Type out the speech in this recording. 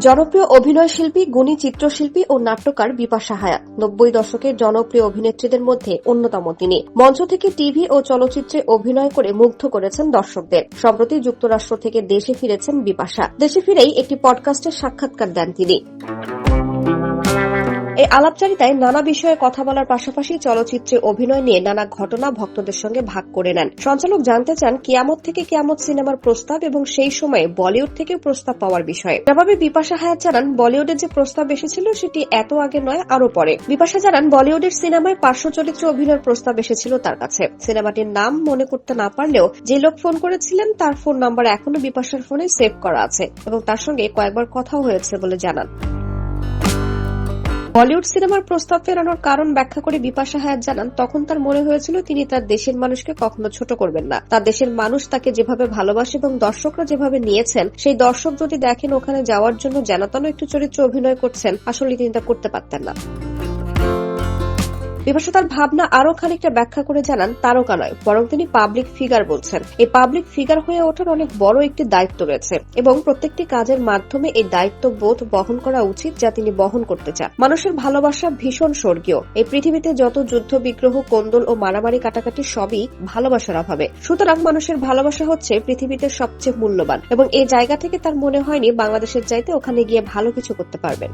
জনপ্রিয় অভিনয় শিল্পী, গুণী চিত্রশিল্পী ও নাট্যকার বিপাশা হায়াত 90 দশকের জনপ্রিয় অভিনেত্রীদের মধ্যে অন্যতম তিনি। মঞ্চ থেকে টিভি ও চলচ্চিত্রে অভিনয় করে মুগ্ধ করেছেন দর্শকদের। সম্প্রতি যুক্তরাষ্ট্র থেকে দেশে ফিরেছেন বিপাশা। দেশে ফিরেই একটি পডকাস্টের সাক্ষাৎকার দেন তিনি। এই আলাপচারিতায় নানা বিষয়ে কথা বলার পাশাপাশি চলচ্চিত্রে অভিনয় নিয়ে নানা ঘটনা ভক্তদের সঙ্গে ভাগ করে নেন। সঞ্চালক জানতে চান কিয়ামত থেকে কিয়ামত সিনেমার প্রস্তাব এবং সেই সময়ে বলিউড থেকে প্রস্তাব পাওয়ার বিষয়ে। জবাবে বিপাশা হায়াত জানান, বলিউডের যে প্রস্তাব এসেছিল সেটি এত আগে নয়, আরো পরে। বিপাশা জানান, বলিউডের সিনেমায় পার্শ্ব চরিত্রে অভিনয়ের প্রস্তাব এসেছিল তার কাছে। সিনেমাটির নাম মনে করতে না পারলেও যে লোক ফোন করেছিলেন তার ফোন নাম্বার এখনো বিপাশার ফোনে সেভ করা আছে এবং তার সঙ্গে কয়েকবার কথাও হয়েছে বলে জানান। বলিউড সিনেমার প্রস্তাব ফেরানোর কারণ ব্যাখ্যা করে বিপাশা হায়াত জানান, তখন তার মনে হয়েছিল তিনি তার দেশের মানুষকে কখনো ছোট করবেন না। তার দেশের মানুষ তাকে যেভাবে ভালোবাসে এবং দর্শকরা যেভাবে নিয়েছেন, সেই দর্শক যদি দেখেন ওখানে যাওয়ার জন্য যেনতেন একটু চরিত্র অভিনয় করছেন, আসলে তিনি তা করতে পারতেন না। বিপাশা তার ভাবনা আরো খানিকটা ব্যাখ্যা করে জানান, তারকা নয় বরং তিনি পাবলিক ফিগার বলছেন। এই পাবলিক ফিগার হয়ে ওঠার অনেক বড় একটি দায়িত্ব রয়েছে এবং প্রত্যেকটি কাজের মাধ্যমে এই দায়িত্ববোধ বহন করা উচিত যা তিনি বহন করতে চান। মানুষের ভালোবাসা ভীষণ স্বর্গীয়। এই পৃথিবীতে যত যুদ্ধ বিগ্রহ, কোন্দল ও মারামারি কাটাকাটি সবই ভালোবাসার অভাবে। সুতরাং মানুষের ভালোবাসা হচ্ছে পৃথিবীতে সবচেয়ে মূল্যবান এবং এই জায়গা থেকে তার মনে হয়নি বাংলাদেশের চাইতে ওখানে গিয়ে ভালো কিছু করতে পারবেন।